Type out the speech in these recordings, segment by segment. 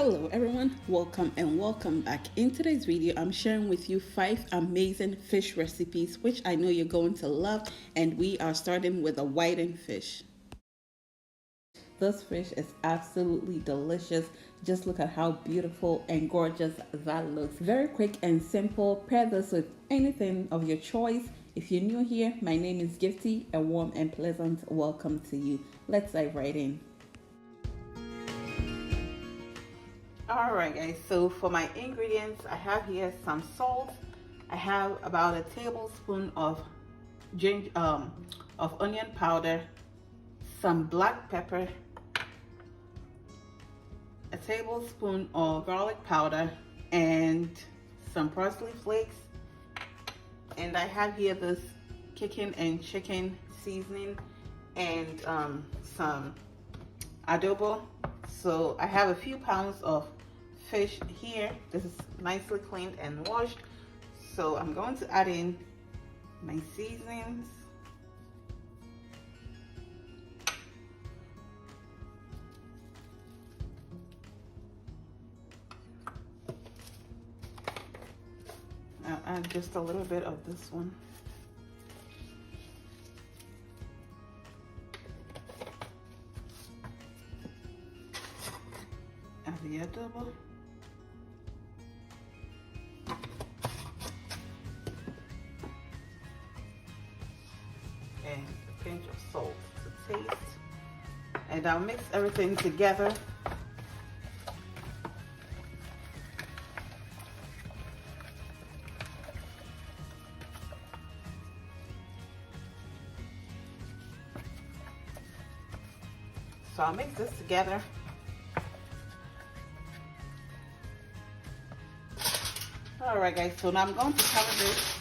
Hello everyone, welcome and welcome back. In today's video, I'm sharing with you 5 amazing fish recipes which I know you're going to love, and we are starting with a whiting fish. This fish is absolutely delicious. Just look at how beautiful and gorgeous that looks. Very quick and simple. Pair this with anything of your choice. If you're new here, my name is Gifty. A warm and pleasant welcome to you. Let's dive right in. Alright guys, so for my ingredients, I have here some salt. I have about a tablespoon of onion powder, some black pepper, a tablespoon of garlic powder, and some parsley flakes. And I have here this chicken and chicken seasoning and some adobo. So I have a few pounds of fish here. This is nicely cleaned and washed. So I'm going to add in my seasonings. I'll add just a little bit of this one. Add the adobo. And a pinch of salt to taste. And I'll mix everything together. So I'll mix this together. Alright guys, so now I'm going to cover this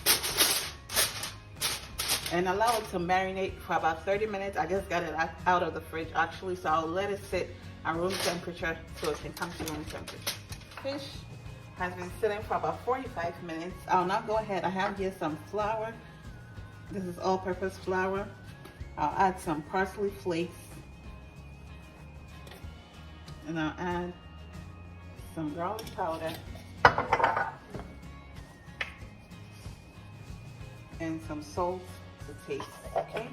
and allow it to marinate for about 30 minutes. I just got it out of the fridge actually, so I'll let it sit at room temperature so it can come to room temperature. Fish has been sitting for about 45 minutes. I'll now go ahead. I have here some flour. This is all-purpose flour. I'll add some parsley flakes. And I'll add some garlic powder and some salt to taste. Okay,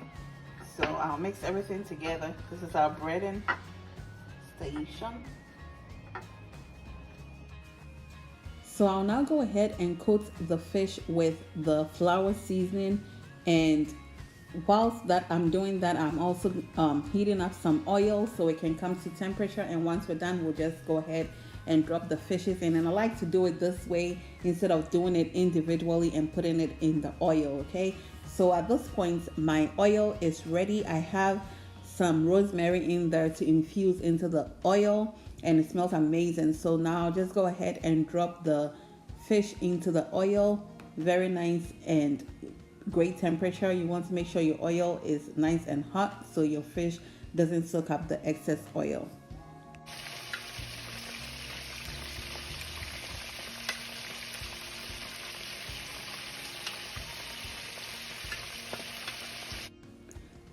so I'll mix everything together. This is our breading station. So I'll now go ahead and coat the fish with the flour seasoning, and whilst that I'm doing that, I'm also heating up some oil so it can come to temperature. And once we're done, we'll just go ahead and drop the fishes in. And I like to do it this way instead of doing it individually and putting it in the oil. Okay, so at this point my oil is ready. I have some rosemary in there to infuse into the oil, and it smells amazing. So now I'll just go ahead and drop the fish into the oil. Very nice and great temperature. You want to make sure your oil is nice and hot so your fish doesn't soak up the excess oil.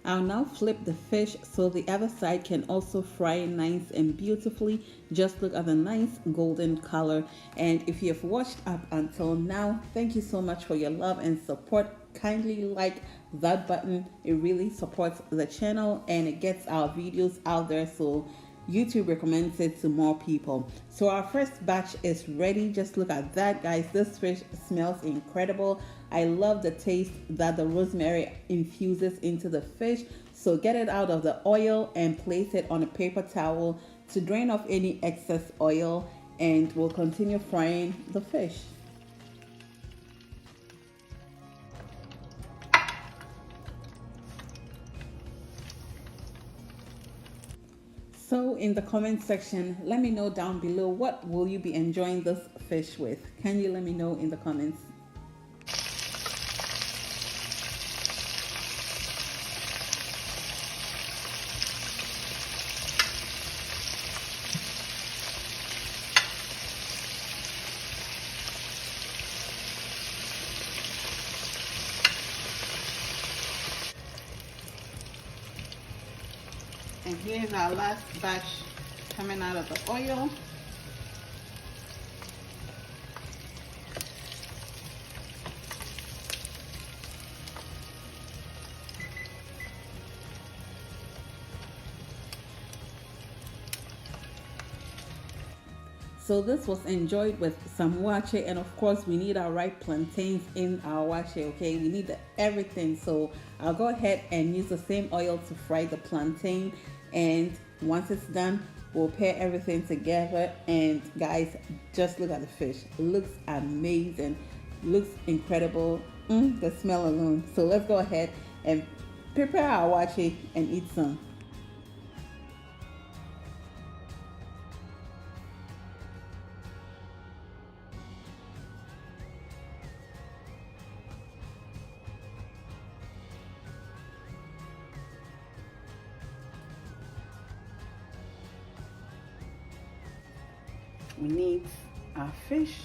I'll now flip the fish so the other side can also fry nice and beautifully. Just look at the nice golden color. And if you've watched up until now, thank you so much for your love and support. Kindly like that button. It really supports the channel and it gets our videos out there so YouTube recommends it to more people. So our first batch is ready. Just look at that, guys. This fish smells incredible. I love the taste that the rosemary infuses into the fish. So get it out of the oil and place it on a paper towel to drain off any excess oil, and we'll continue frying the fish. So in the comment section, let me know down below, what will you be enjoying this fish with? Can you let me know in the comments? And here's our last batch coming out of the oil. So this was enjoyed with some wache, and of course we need our ripe plantains in our wache. Okay, we need everything. So I'll go ahead and use the same oil to fry the plantain, and once it's done, we'll pair everything together. And guys, just look at the fish. It looks amazing, looks incredible. The smell alone. So let's go ahead and prepare our wache and eat some. We need our fish,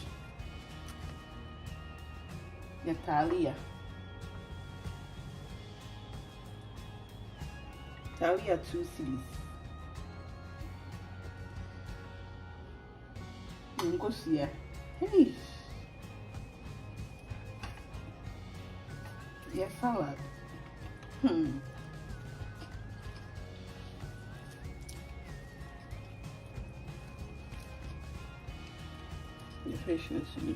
the tilapia. Tilapia 2 cedis. Ngosia. Hey. Yeah, salad. The fish is sweet.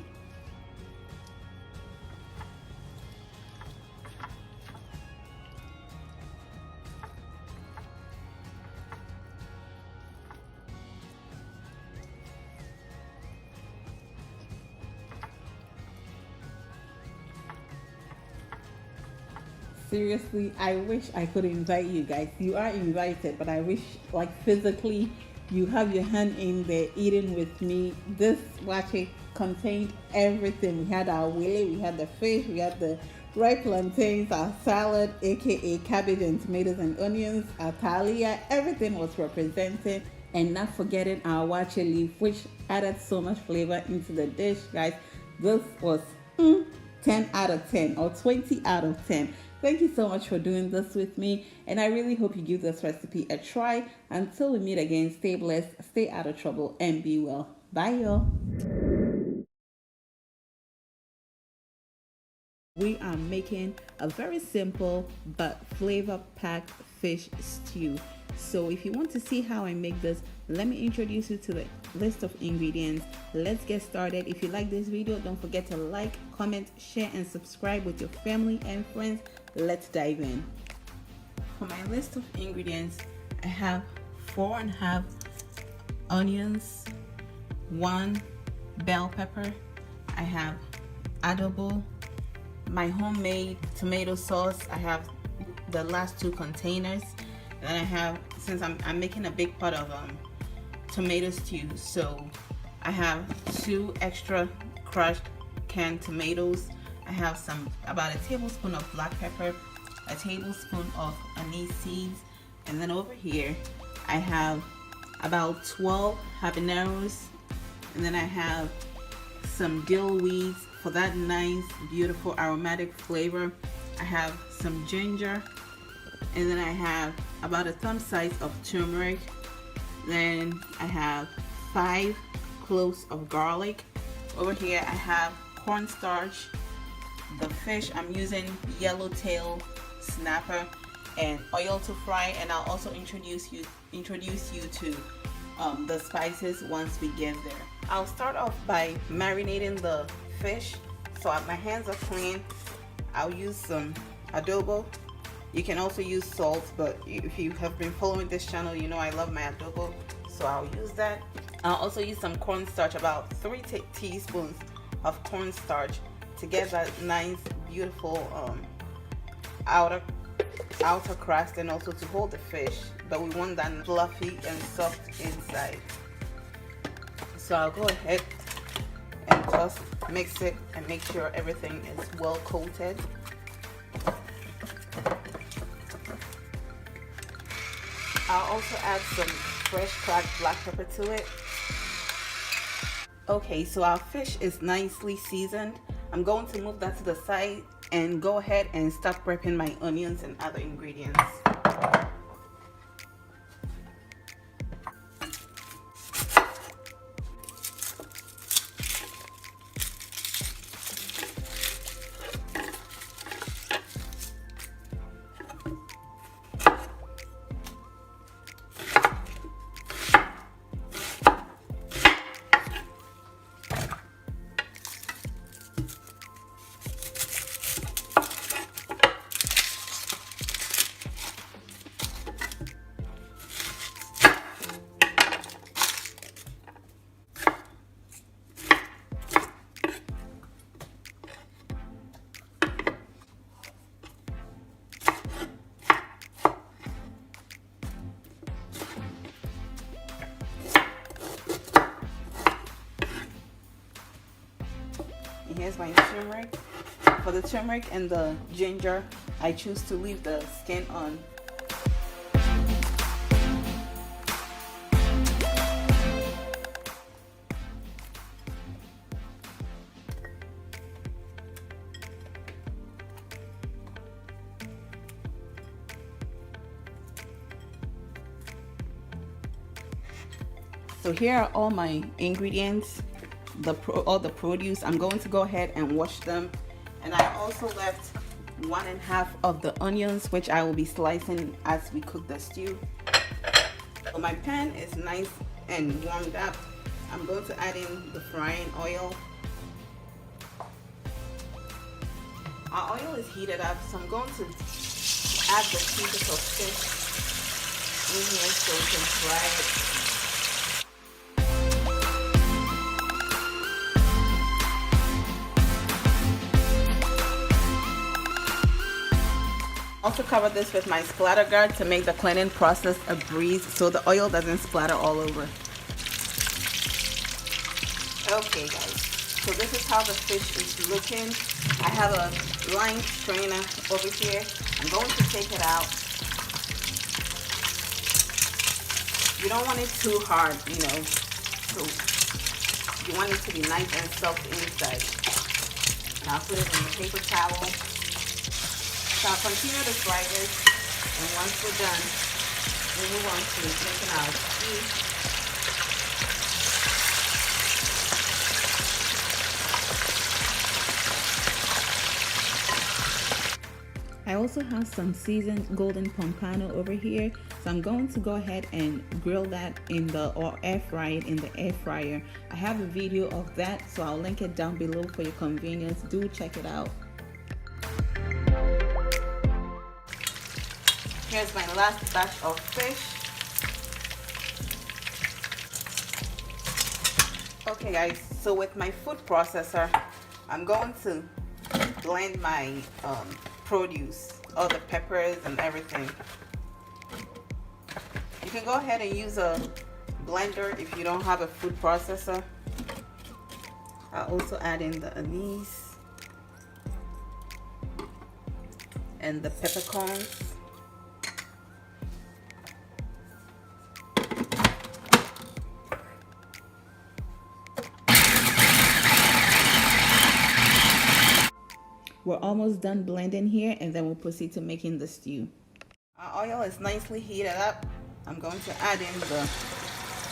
Seriously, I wish I could invite you guys. You are invited, but I wish, like, physically you have your hand in there eating with me. This wache contained everything. We had our willy, we had the fish, we had the ripe plantains, our salad, aka cabbage and tomatoes and onions, our talia. Everything was represented, and not forgetting our wache leaf, which added so much flavor into the dish. Guys, this was 10 out of 10 or 20 out of 10. Thank you so much for doing this with me, and I really hope you give this recipe a try. Until we meet again, stay blessed, stay out of trouble, and be well. Bye, y'all. We are making a very simple but flavor-packed fish stew. So if you want to see how I make this, let me introduce you to the list of ingredients. Let's get started. If you like this video, don't forget to like, comment, share, and subscribe with your family and friends. Let's dive in. For my list of ingredients, I have 4.5 onions, 1 bell pepper, I have adobo, my homemade tomato sauce. I have the last 2 containers. Then I have, since I'm making a big pot of tomato stew, so I have 2 extra crushed canned tomatoes. I have about a tablespoon of black pepper, a tablespoon of anise seeds, and then over here I have about 12 habaneros, and then I have some dill weeds for that nice, beautiful, aromatic flavor. I have some ginger, and then I have about a thumb size of turmeric. Then I have 5 cloves of garlic. Over here I have cornstarch. The fish, I'm using yellowtail snapper, and oil to fry. And I'll also introduce you to the spices once we get there. I'll start off by marinating the fish. So my hands are clean. I'll use some adobo. You can also use salt, but if you have been following this channel, you know I love my adobo, so I'll use that. I'll also use some cornstarch, about 3 teaspoons of cornstarch, to get that nice, beautiful outer crust, and also to hold the fish, but we want that fluffy and soft inside. So I'll go ahead and just mix it and make sure everything is well coated. I'll also add some fresh cracked black pepper to it. Okay, so our fish is nicely seasoned. I'm going to move that to the side and go ahead and start prepping my onions and other ingredients. here's my turmeric. For the turmeric and the ginger, I choose to leave the skin on. So here are all my ingredients, all the produce. I'm going to go ahead and wash them. And I also left 1.5 of the onions, which I will be slicing as we cook the stew. So my pan is nice and warmed up. I'm going to add in the frying oil. Our oil is heated up, so I'm going to add the pieces of fish in here so we can fry it. Also cover this with my splatter guard to make the cleaning process a breeze so the oil doesn't splatter all over. Okay guys, so this is how the fish is looking. I have a line strainer over here. I'm going to take it out. You don't want it too hard, you know, so you want it to be nice and soft inside. And I'll put it in a paper towel. So I'll continue to fry this, and once we're done, we'll move on to making our stew. I also have some seasoned golden pompano over here, so I'm going to go ahead and grill that or air fry it in the air fryer. I have a video of that, so I'll link it down below for your convenience. Do check it out. Here's my last batch of fish. Okay guys, so with my food processor, I'm going to blend my produce, all the peppers and everything. You can go ahead and use a blender if you don't have a food processor. I'll also add in the anise and the peppercorns. We're almost done blending here, and then we'll proceed to making the stew. Our oil is nicely heated up. I'm going to add in the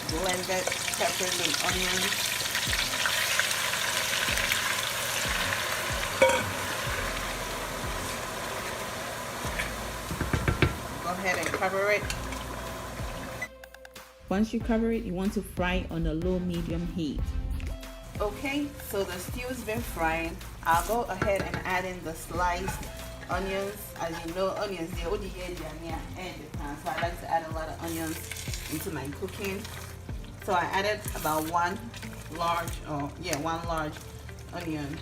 blended peppers and onions. Go ahead and cover it. Once you cover it, you want to fry on a low-medium heat. Okay, so the stew has been frying. I'll go ahead and add in the sliced onions. As you know, onions, so I like to add a lot of onions into my cooking. So I added about one large onion.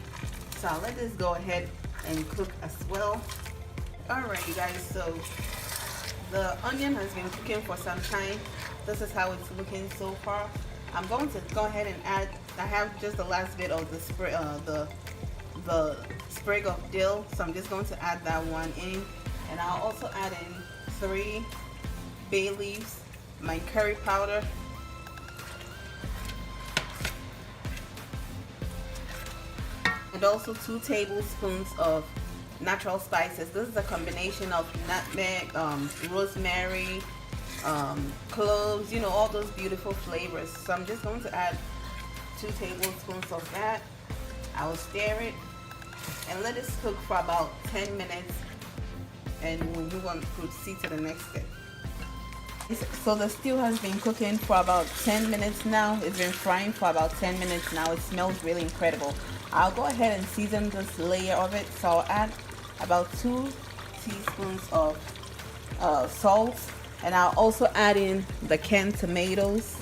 So I'll let this go ahead and cook as well. Alright you guys, so the onion has been cooking for some time. This is how it's looking so far. I'm going to go ahead and add, I have just the last bit of the sprig of dill, so I'm just going to add that one in, and I'll also add in 3 bay leaves, my curry powder, and also 2 tablespoons of natural spices. This is a combination of nutmeg, rosemary, cloves, you know, all those beautiful flavors. So I'm just going to add 2 tablespoons of that. I will stir it and let this cook for about 10 minutes, and we'll move on to proceed to the next step. So the stew has been cooking for about 10 minutes now. It's been frying for about 10 minutes now. It smells really incredible. I'll go ahead and season this layer of it. So I'll add about 2 teaspoons of salt, and I'll also add in the canned tomatoes.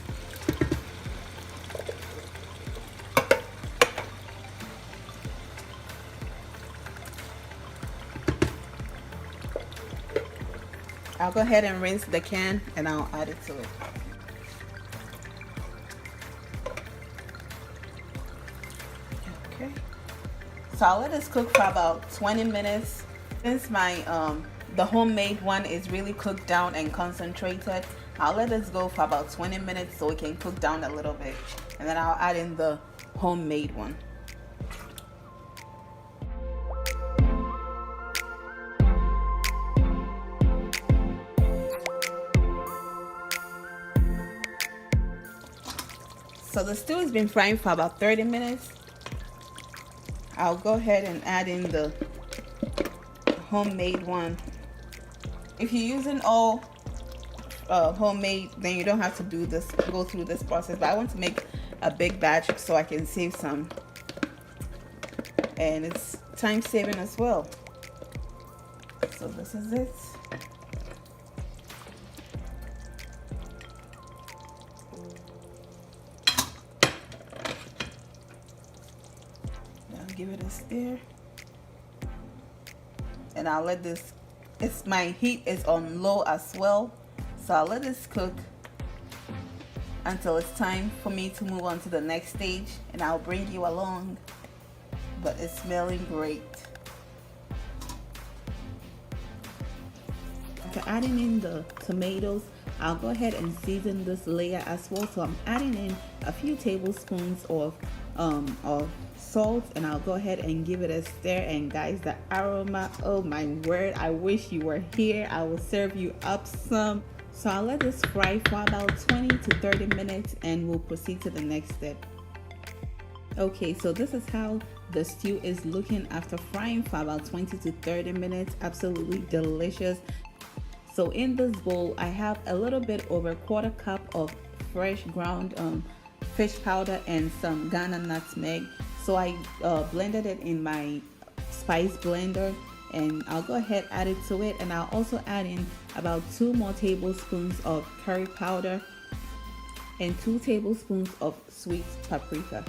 I'll go ahead and rinse the can, and I'll add it to it. Okay. So I'll let this cook for about 20 minutes. Since my the homemade one is really cooked down and concentrated, I'll let this go for about 20 minutes so it can cook down a little bit, and then I'll add in the homemade one. So the stew has been frying for about 30 minutes. I'll go ahead and add in the homemade one. If you're using all homemade, then you don't have to go through this process, but I want to make a big batch so I can save some, and it's time saving as well. So this is it. Give it a stir, and I'll let this, my heat is on low as well, so I'll let this cook until it's time for me to move on to the next stage, and I'll bring you along. But it's smelling great. After adding in the tomatoes, I'll go ahead and season this layer as well. So I'm adding in a few tablespoons of salt, and I'll go ahead and give it a stir. And guys, the aroma, oh my word, I wish you were here. I will serve you up some. So I'll let this fry for about 20 to 30 minutes, and we'll proceed to the next step. Okay, so this is how the stew is looking after frying for about 20 to 30 minutes. Absolutely delicious. So in this bowl, I have a little bit over a quarter cup of fresh ground fish powder and some Ghana nutmeg. So I blended it in my spice blender, and I'll go ahead add it to it, and I'll also add in about 2 more tablespoons of curry powder and 2 tablespoons of sweet paprika.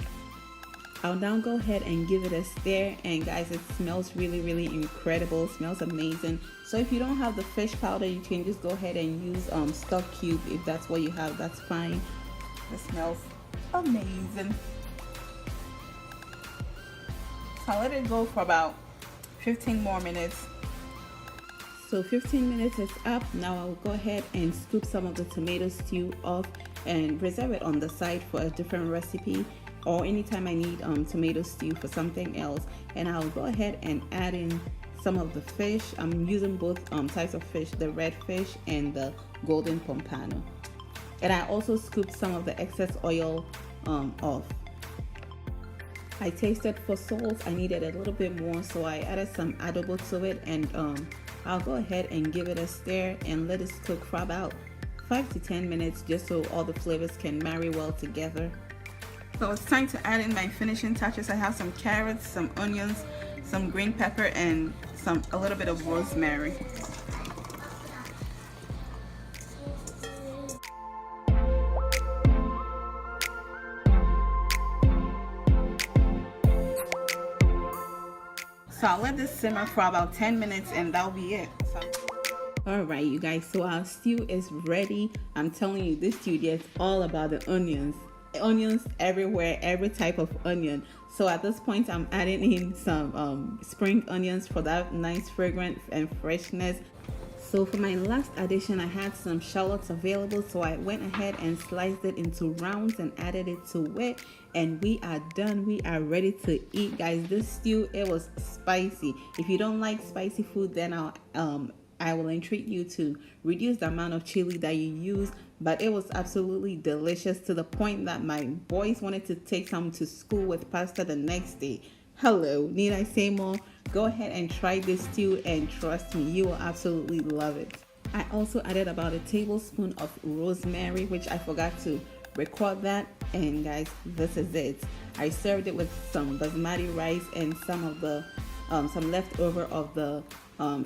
I'll now go ahead and give it a stir, and guys, it smells really incredible. It smells amazing. So if you don't have the fish powder, you can just go ahead and use stock cube. If that's what you have, that's fine. It smells amazing. So I'll let it go for about 15 more minutes. So 15 minutes is up. Now I'll go ahead and scoop some of the tomato stew off and reserve it on the side for a different recipe, or anytime I need tomato stew for something else. And I'll go ahead and add in some of the fish. I'm using both types of fish, the red fish and the golden pompano. And I also scooped some of the excess oil off. I tasted for salt. I needed a little bit more, so I added some adobo to it, and I'll go ahead and give it a stir and let it cook for about 5 to 10 minutes, just so all the flavors can marry well together. So it's time to add in my finishing touches. I have some carrots, some onions, some green pepper, and a little bit of rosemary. So I'll let this simmer for about 10 minutes, and that'll be it. Alright you guys, so our stew is ready. I'm telling you, this stew is all about the onions. Onions everywhere, every type of onion. So at this point, I'm adding in some spring onions for that nice fragrance and freshness. So for my last addition, I had some shallots available, so I went ahead and sliced it into rounds and added it to it, and we are done. We are ready to eat, guys. This stew, it was spicy. If you don't like spicy food, then I will entreat you to reduce the amount of chili that you use, but it was absolutely delicious, to the point that my boys wanted to take some to school with pasta the next day. Hello, need I say more? Go ahead and try this stew, and trust me, you will absolutely love it. I also added about a tablespoon of rosemary, which I forgot to record that, and guys, this is it. I served it with some basmati rice and some leftover of the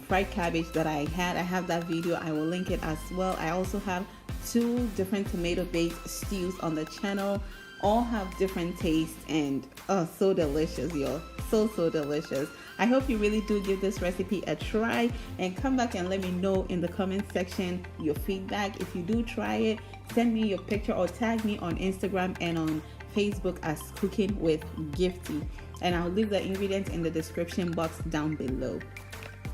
fried cabbage that I had. I have that video. I will link it as well. I also have 2 different tomato-based stews on the channel. all have different tastes and oh, so delicious, y'all. So delicious. I hope you really do give this recipe a try and come back and let me know in the comment section your feedback. If you do try it, send me your picture or tag me on Instagram and on Facebook as Cooking with Gifty, and I'll leave the ingredients in the description box down below.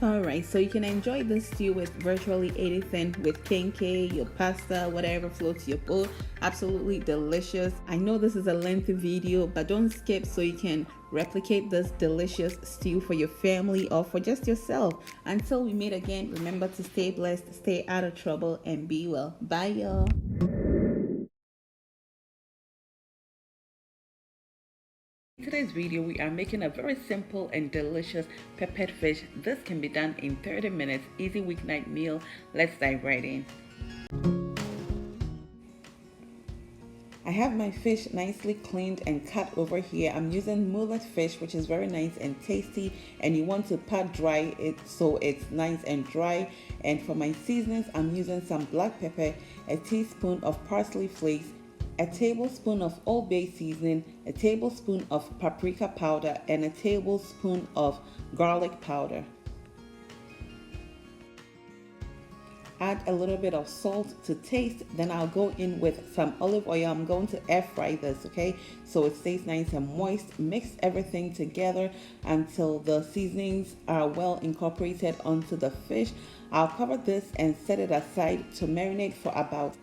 Alright, so you can enjoy this stew with virtually anything, with kenkey, your pasta, whatever floats your boat. Absolutely delicious. I know this is a lengthy video, but don't skip so you can replicate this delicious stew for your family or for just yourself. Until we meet again, remember to stay blessed, stay out of trouble, and be well. Bye, y'all. In today's video, we are making a very simple and delicious peppered fish. This can be done in 30 minutes. Easy weeknight meal. Let's dive right in. I have my fish nicely cleaned and cut over here. I'm using mullet fish, which is very nice and tasty, and you want to pat dry it so it's nice and dry. And for my seasonings, I'm using some black pepper, a teaspoon of parsley flakes, a tablespoon of Old Bay seasoning, a tablespoon of paprika powder, and a tablespoon of garlic powder. Add a little bit of salt to taste, then I'll go in with some olive oil. I'm going to air fry this, okay, so it stays nice and moist. Mix everything together until the seasonings are well incorporated onto the fish. I'll cover this and set it aside to marinate for about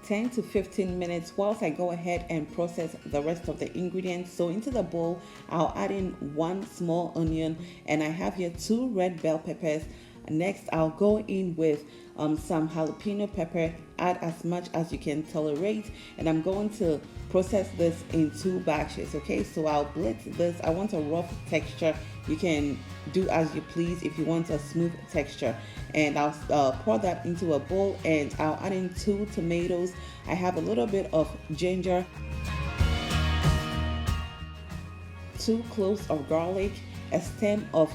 10 to 15 minutes whilst I go ahead and process the rest of the ingredients. So into the bowl, I'll add in 1 small onion, and I have here 2 red bell peppers. Next, I'll go in with some jalapeno pepper. Add as much as you can tolerate, and I'm going to process this in 2 batches, okay? So I'll blitz this. I want a rough texture. You can do as you please if you want a smooth texture. And I'll pour that into a bowl, and I'll add in 2 tomatoes. I have a little bit of ginger, 2 cloves of garlic, a stem of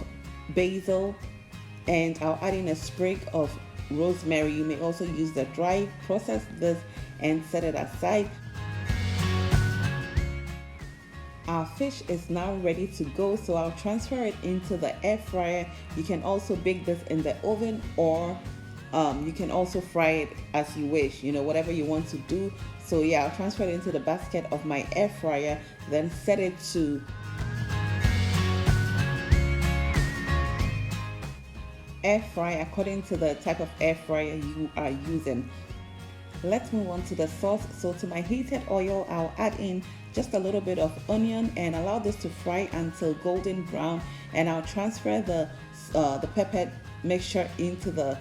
basil, and I'll add in a sprig of rosemary. You may also use the dry. Process this and set it aside. Our fish is now ready to go, so I'll transfer it into the air fryer. You can also bake this in the oven, or you can also fry it as you wish, you know, whatever you want to do. So yeah, I'll transfer it into the basket of my air fryer, then set it to air fry according to the type of air fryer you are using. Let's move on to the sauce. So to my heated oil, I'll add in just a little bit of onion and allow this to fry until golden brown, and I'll transfer the pepper mixture into the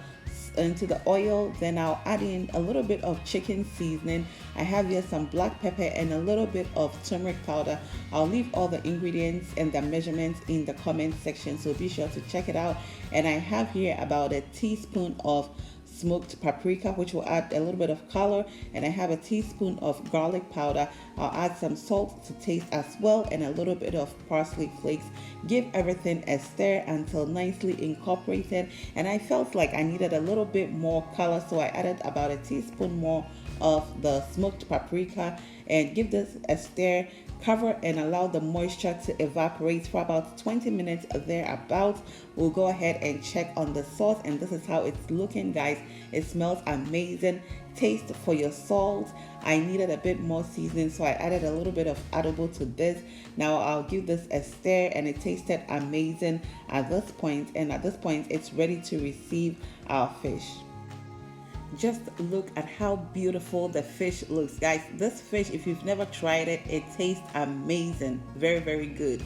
oil. Then I'll add in a little bit of chicken seasoning. I have here some black pepper and a little bit of turmeric powder. I'll leave all the ingredients and the measurements in the comment section, so be sure to check it out. And I have here about a teaspoon of smoked paprika, which will add a little bit of color, and I have a teaspoon of garlic powder. I'll add some salt to taste as well, and a little bit of parsley flakes. Give everything a stir until nicely incorporated, and I felt like I needed a little bit more color, so I added about a teaspoon more of the smoked paprika, and give this a stir. Cover and allow the moisture to evaporate for about 20 minutes thereabouts. We'll go ahead and check on the sauce, and this is how it's looking, guys. It smells amazing. Taste for your salt. I needed a bit more seasoning, so I added a little bit of adobo to this. Now I'll give this a stir, and it tasted amazing at this point. And at this point, it's ready to receive our fish. Just look at how beautiful the fish looks, guys. This fish, if you've never tried it, it tastes amazing. Very, very good.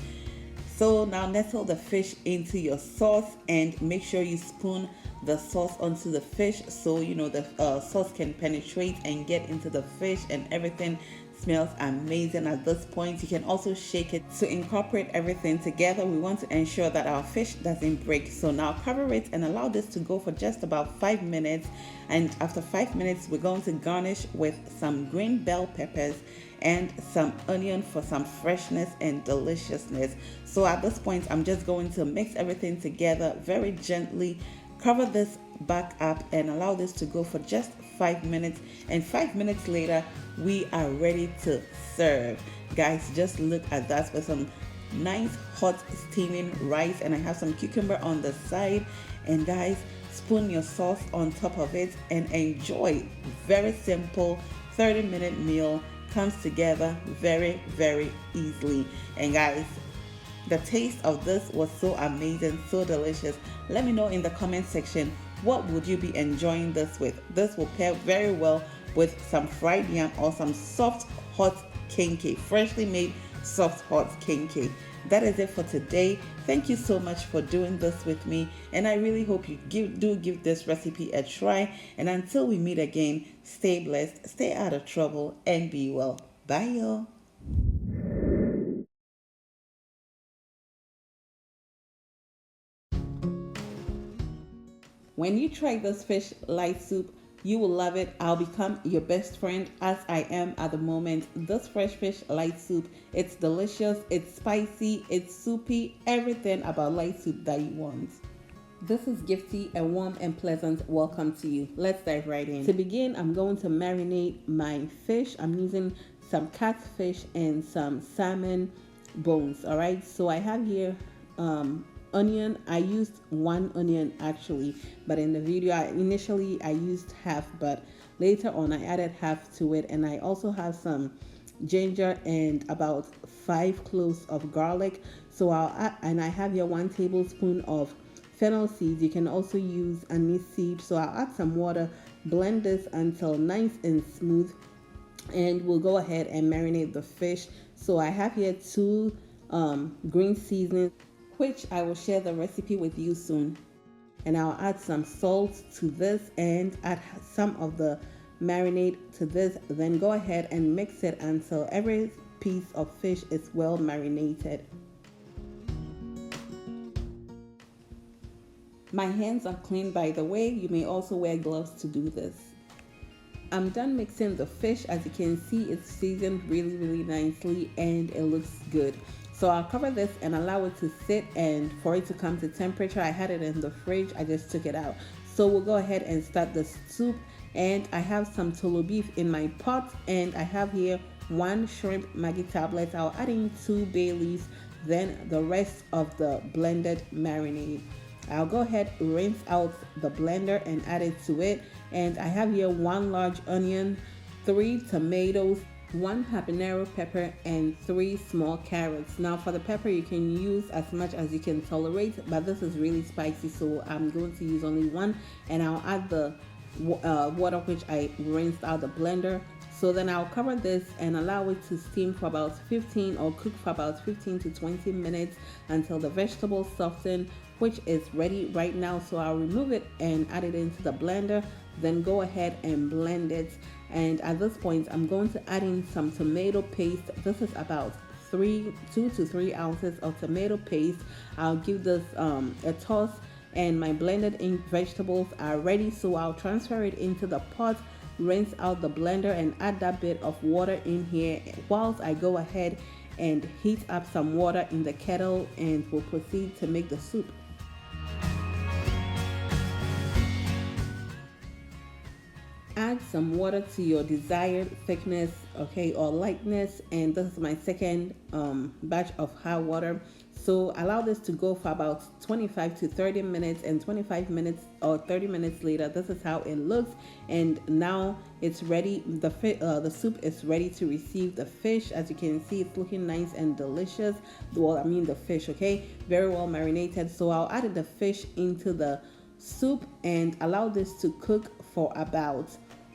So now nestle the fish into your sauce, and make sure you spoon the sauce onto the fish so you know the sauce can penetrate and get into the fish, and everything smells amazing at this point. You can also shake it to incorporate everything together. We want to ensure that our fish doesn't break. So now cover it and allow this to go for just about 5 minutes. And after 5 minutes, we're going to garnish with some green bell peppers and some onion for some freshness and deliciousness. So at this point, I'm just going to mix everything together very gently. Cover this back up and allow this to go for just 5 minutes, and 5 minutes later we are ready to serve. Guys, just look at that with some nice hot steaming rice, and I have some cucumber on the side. And guys, spoon your sauce on top of it and enjoy. Very simple 30-minute meal, comes together very, very easily. And guys, the taste of this was so amazing, so delicious. Let me know in the comment section, what would you be enjoying this with? This will pair very well with some fried yam or some soft hot kenkey, freshly made soft hot kenkey. That is it for today. Thank you so much for doing this with me, and I really hope you do give this recipe a try. And until we meet again, stay blessed, stay out of trouble, and be well. Bye, y'all. When you try this fish light soup, you will love it. I'll become your best friend as I am at the moment. This fresh fish light soup, it's delicious, it's spicy, it's soupy, everything about light soup that you want. This is Gifty, a warm and pleasant welcome to you. Let's dive right in. To begin, I'm going to marinate my fish. I'm using some catfish and some salmon bones. All right, so I have here onion. I used one onion actually, but in the video initially I used half, but later on I added half to it. And I also have some ginger and about 5 cloves of garlic. So I'll add, and I have here 1 tablespoon of fennel seeds. You can also use anise seed. So I'll add some water, blend this until nice and smooth, and we'll go ahead and marinate the fish. So I have here 2 green seasonings, which I will share the recipe with you soon. And I'll add some salt to this and add some of the marinade to this. Then go ahead and mix it until every piece of fish is well marinated. My hands are clean, by the way. You may also wear gloves to do this. I'm done mixing the fish. As you can see, it's seasoned really, really nicely and it looks good. So I'll cover this and allow it to sit and for it to come to temperature. I had it in the fridge, I just took it out. So we'll go ahead and start the soup. And I have some tolo beef in my pot, and I have here 1 shrimp Maggi tablet. I'll add in 2 bay leaves, then the rest of the blended marinade. I'll go ahead, rinse out the blender and add it to it. And I have here 1 large onion, 3 tomatoes, 1 habanero pepper, and 3 small carrots. Now for the pepper, you can use as much as you can tolerate, but this is really spicy, so I'm going to use only 1. And I'll add the water which I rinsed out the blender. So then I'll cover this and allow it to steam for about 15 or cook for about 15 to 20 minutes until the vegetables soften, which is ready right now. So I'll remove it and add it into the blender, then go ahead and blend it. And at this point, I'm going to add in some tomato paste. This is about 2 to 3 ounces of tomato paste. I'll give this a toss, and my blended in vegetables are ready. So I'll transfer it into the pot, rinse out the blender, and add that bit of water in here whilst I go ahead and heat up some water in the kettle, and we'll proceed to make the soup. Add some water to your desired thickness, okay, or lightness. And this is my second batch of hot water. So allow this to go for about 25 to 30 minutes, and 25 minutes or 30 minutes later, this is how it looks. And now it's ready. The soup is ready to receive the fish. As you can see, it's looking nice and delicious. Well, I mean the fish, okay, very well marinated. So I'll add the fish into the soup and allow this to cook for about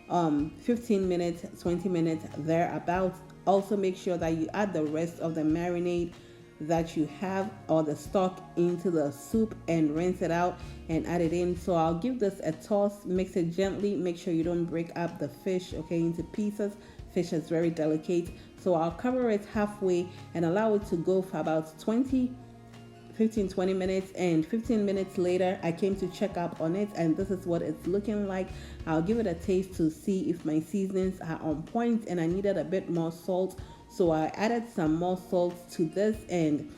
15 minutes, 20 minutes thereabouts. Also make sure that you add the rest of the marinade that you have or the stock into the soup and rinse it out and add it in. So I'll give this a toss, mix it gently, make sure you don't break up the fish, okay, into pieces. Fish is very delicate. So I'll cover it halfway and allow it to go for about 15-20 minutes, and 15 minutes later I came to check up on it, and this is what it's looking like. I'll give it a taste to see if my seasonings are on point, and I needed a bit more salt, so I added some more salt to this. And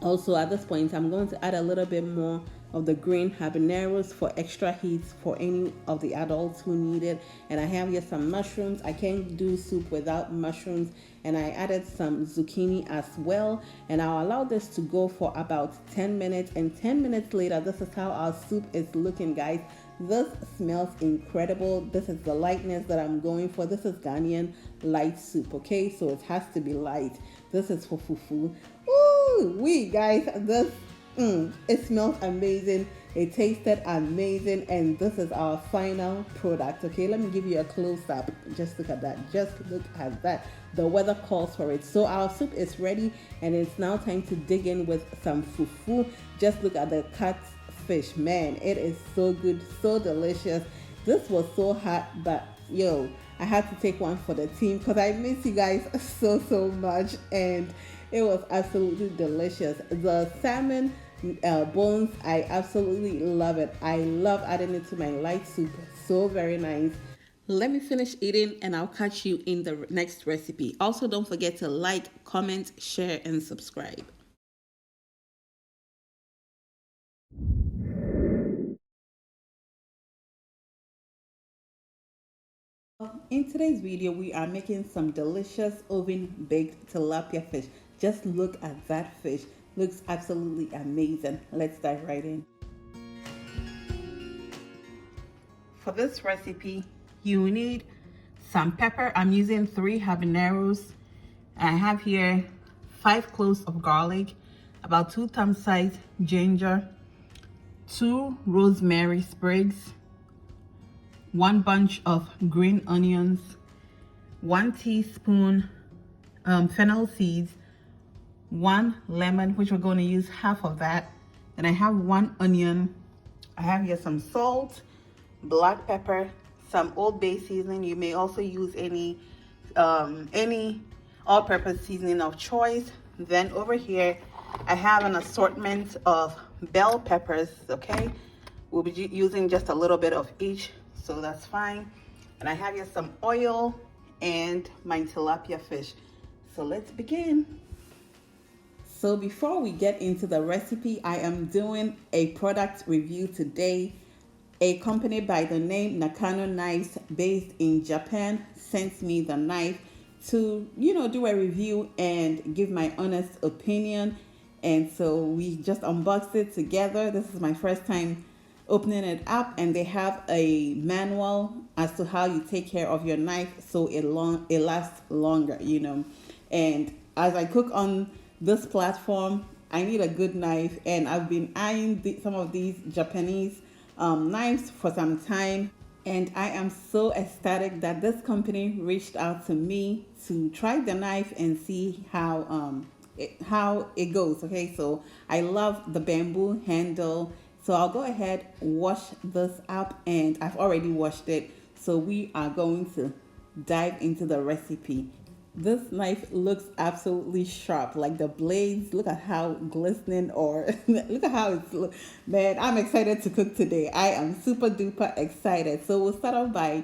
also at this point I'm going to add a little bit more of the green habaneros for extra heat for any of the adults who need it. And I have here some mushrooms. I can't do soup without mushrooms. And I added some zucchini as well. And I'll allow this to go for about 10 minutes. And 10 minutes later, this is how our soup is looking, guys. This smells incredible. This is the lightness that I'm going for. This is Ghanaian light soup, okay? So it has to be light. This is for fufu. Ooh, guys, this it smells amazing. It tasted amazing, and this is our final product. Okay, let me give you a close-up. Just look at that. Just look at that. The weather calls for it. So our soup is ready, and it's now time to dig in with some fufu. Just look at the cut fish. Man, it is so good, so delicious. This was so hot, but yo, I had to take one for the team because I miss you guys so much, and it was absolutely delicious. The salmon bones, I absolutely love it. I love adding it to my light soup. So very nice. Let me finish eating and I'll catch you in the next recipe. Also, don't forget to like, comment, share, and subscribe. In today's video, we are making some delicious oven baked tilapia fish. Just look at that fish. Looks absolutely amazing. Let's dive right in. For this recipe, you need some pepper. I'm using 3 habaneros. I have here 5 cloves of garlic, about 2 thumb-sized ginger, 2 rosemary sprigs, 1 bunch of green onions, 1 teaspoon fennel seeds, 1 lemon, which we're going to use half of that. And I have 1 onion. I have here some salt, black pepper, some Old Bay seasoning. You may also use any all-purpose seasoning of choice. Then over here, I have an assortment of bell peppers, okay? We'll be using just a little bit of each, so that's fine. And I have here some oil and my tilapia fish. So let's begin. So before we get into the recipe, I am doing a product review today. A company by the name Nakano Knives based in Japan sent me the knife to, do a review and give my honest opinion. And so we just unboxed it together. This is my first time opening it up, and they have a manual as to how you take care of your knife so it lasts longer, And as I cook on this platform, I need a good knife, and I've been eyeing some of these Japanese knives for some time, and I am so ecstatic that this company reached out to me to try the knife and see how it goes. Okay, so I love the bamboo handle, so I'll go ahead, wash this up, and I've already washed it, so we are going to dive into the recipe. This knife looks absolutely sharp, like the blades. Look at how glistening, or look at how it's, man, I'm excited to cook today. I am super duper excited. So we'll start off by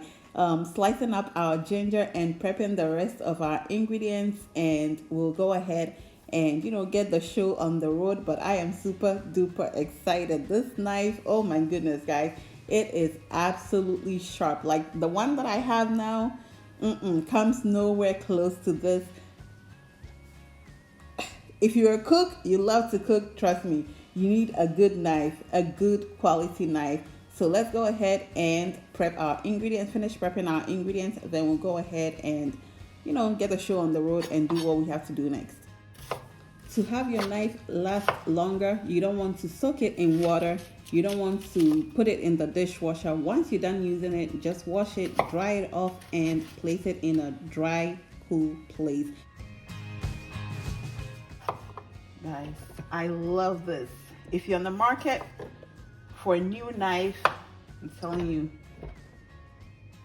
slicing up our ginger and prepping the rest of our ingredients, and we'll go ahead and get the show on the road. But I am super duper excited. This knife, oh my goodness, guys, it is absolutely sharp. Like the one that I have now, comes nowhere close to this. If you're a cook, you love to cook, trust me, you need a good knife, a good quality knife. So let's go ahead and prep our ingredients, finish prepping our ingredients, then we'll go ahead and get the show on the road and do what we have to do next. To have your knife last longer, you don't want to soak it in water. You don't want to put it in the dishwasher. Once you're done using it, just wash it, dry it off, and place it in a dry, cool place. Guys, I love this. If you're on the market for a new knife, I'm telling you,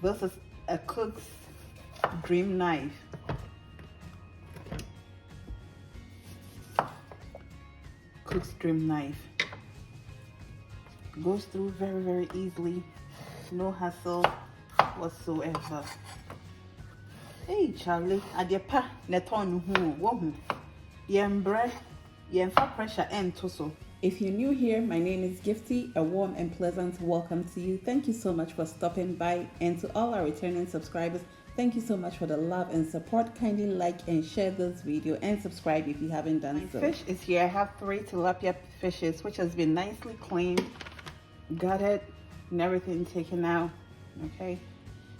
this is a cook's dream knife. Cook's dream knife. Goes through very, very easily. No hassle whatsoever. Hey, Charlie, adepa neton hu wo hu. Yembre, yemfa pressure and toso. If you're new here, my name is Gifty. A warm and pleasant welcome to you. Thank you so much for stopping by, and to all our returning subscribers, thank you so much for the love and support. Kindly like and share this video and subscribe if you haven't done so. My fish is here. I have 3 tilapia fishes, which has been nicely cleaned, gutted, and everything taken out. Okay,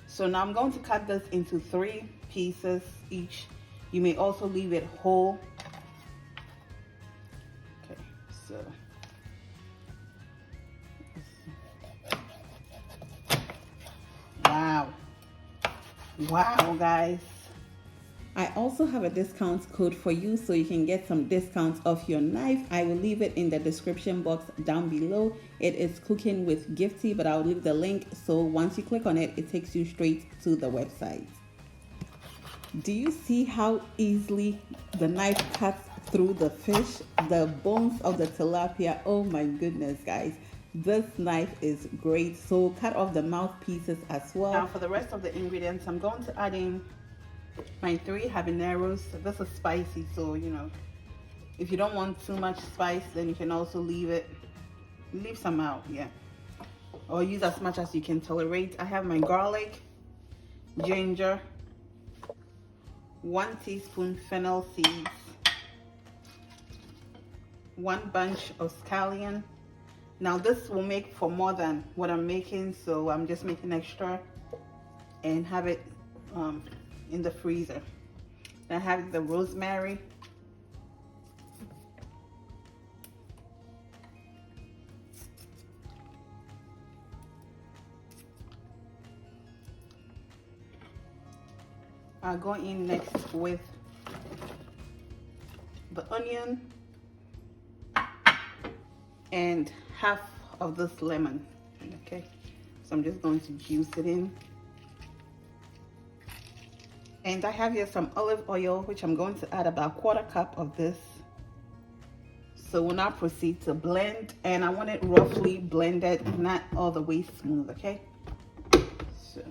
so now I'm going to cut this into 3 pieces each. You may also leave it whole. Okay, so wow guys, I also have a discount code for you, so you can get some discounts off your knife. I will leave it in the description box down below. It is Cooking with Gifty, but I'll leave the link, so once you click on it, it takes you straight to the website. Do you see how easily the knife cuts through the fish, the bones of the tilapia? Oh my goodness, guys. This knife is great. So cut off the mouth pieces as well. Now for the rest of the ingredients, I'm going to add in my 3 habaneros. This is spicy, so you know, if you don't want too much spice, then you can also leave some out, yeah, or use as much as you can tolerate. I have my garlic, ginger, 1 teaspoon fennel seeds, 1 bunch of scallion. Now this will make for more than what I'm making, so I'm just making extra and have it in the freezer. I have the rosemary, I'll go in next with the onion and half of this lemon. Okay, so I'm just going to juice it in. And I have here some olive oil, which I'm going to add about 1/4 cup of this. So we'll now proceed to blend, and I want it roughly blended, not all the way smooth. Okay, so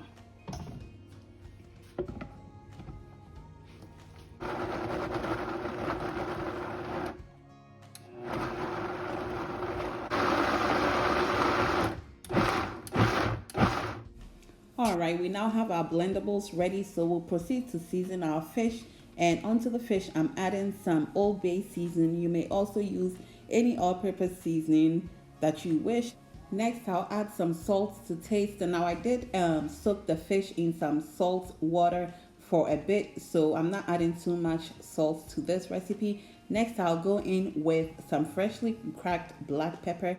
all right, we now have our blendables ready, so we'll proceed to season our fish. And onto the fish, I'm adding some Old Bay seasoning. You may also use any all-purpose seasoning that you wish. Next, I'll add some salt to taste. And now I did soak the fish in some salt water for a bit, so I'm not adding too much salt to this recipe. Next, I'll go in with some freshly cracked black pepper.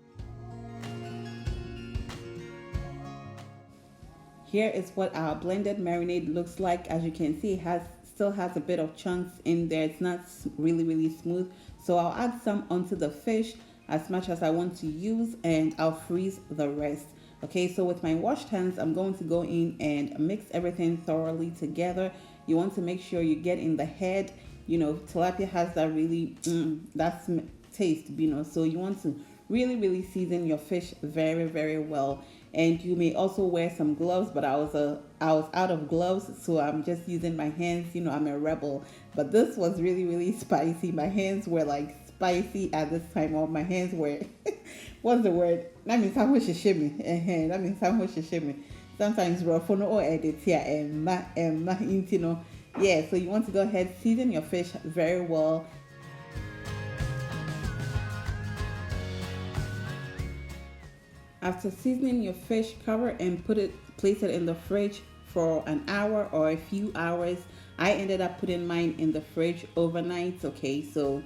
Here is what our blended marinade looks like. As you can see, it still has a bit of chunks in there. It's not really smooth. So I'll add some onto the fish as much as I want to use, and I'll freeze the rest. Okay, so with my washed hands, I'm going to go in and mix everything thoroughly together. You want to make sure you get in the head. You know, tilapia has that really, that's taste, you know, so you want to really season your fish very well. And you may also wear some gloves, but I was out of gloves, so I'm just using my hands. You know, I'm a rebel, but this was really spicy. My hands were like spicy at this time, or my hands were what's the word? That means how much shishimi. That means how much shishimi. Sometimes rofono or edit here and you know. Yeah, so you want to go ahead, season your fish very well. After seasoning your fish, cover and place it in the fridge for an hour or a few hours. I ended up putting mine in the fridge overnight. Okay, so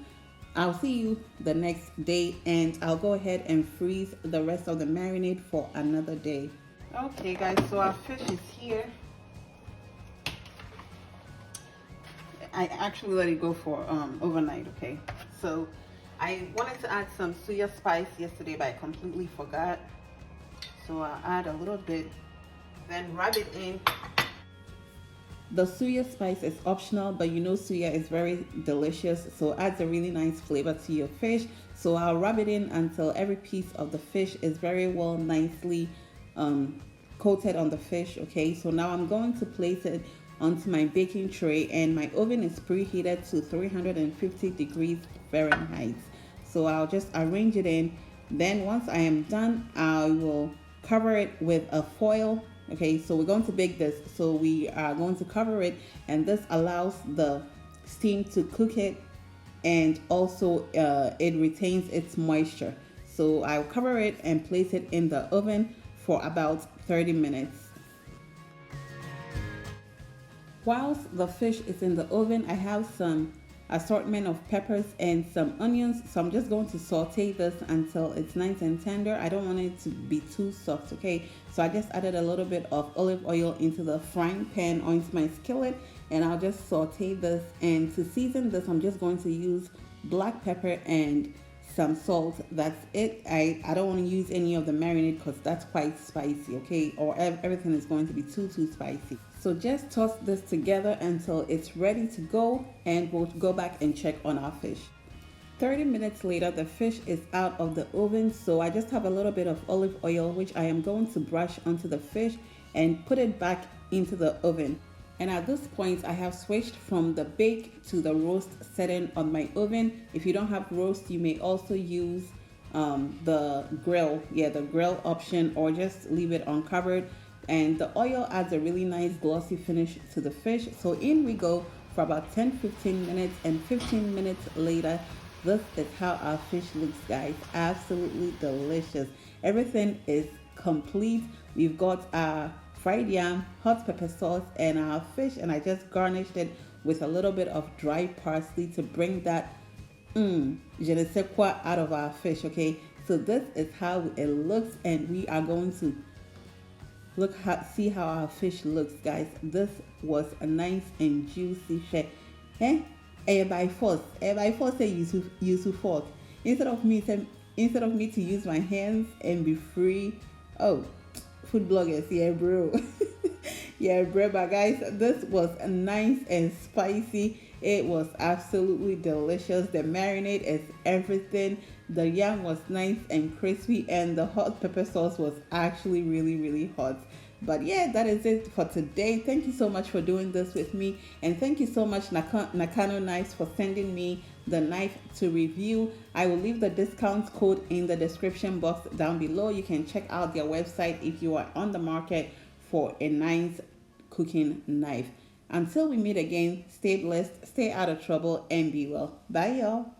I'll see you the next day, and I'll go ahead and freeze the rest of the marinade for another day. Okay guys, so our fish is here. I actually let it go for overnight. Okay, so I wanted to add some suya spice yesterday, but I completely forgot. So I'll add a little bit, then rub it in. The suya spice is optional, but you know suya is very delicious, so it adds a really nice flavor to your fish. So I'll rub it in until every piece of the fish is very well nicely coated on the fish. Okay, so now I'm going to place it onto my baking tray, and my oven is preheated to 350 degrees Fahrenheit. So I'll just arrange it in. Then once I am done, I will cover it with a foil. Okay, so we're going to bake this. So we are going to cover it, and this allows the steam to cook it, and also it retains its moisture. So I'll cover it and place it in the oven for about 30 minutes. Whilst the fish is in the oven, I have some assortment of peppers and some onions. So I'm just going to saute this until it's nice and tender. I don't want it to be too soft, okay? So I just added a little bit of olive oil into the frying pan or into my skillet, and I'll just saute this. And to season this, I'm just going to use black pepper and some salt. That's it. I don't want to use any of the marinade because that's quite spicy, okay? Or everything is going to be too spicy. So just toss this together until it's ready to go, and we'll go back and check on our fish. 30 minutes later, the fish is out of the oven, so I just have a little bit of olive oil which I am going to brush onto the fish and put it back into the oven. And at this point, I have switched from the bake to the roast setting on my oven. If you don't have roast, you may also use the grill, the grill option, or just leave it uncovered. And the oil adds a really nice glossy finish to the fish. So in we go for about 10-15 minutes, and 15 minutes later, this is how our fish looks, guys. Absolutely delicious. Everything is complete. We've got our fried yam, hot pepper sauce, and our fish, and I just garnished it with a little bit of dry parsley to bring that je ne sais quoi out of our fish, okay? So this is how it looks, and we are going to see how our fish looks, guys. This was a nice and juicy fish. By force say use fork instead of me to use my hands and be free. Oh, food bloggers, yeah, bro. Yeah, bro. But guys, this was nice and spicy. It was absolutely delicious. The marinade is everything. The yam was nice and crispy, and the hot pepper sauce was actually really hot. But yeah, that is it for today. Thank you so much for doing this with me, and thank you so much Nakano Knives for sending me the knife to review. I will leave the discount code in the description box down below. You can check out their website if you are on the market for a nice cooking knife. Until we meet again, stay blessed, stay out of trouble, and be well. Bye, y'all.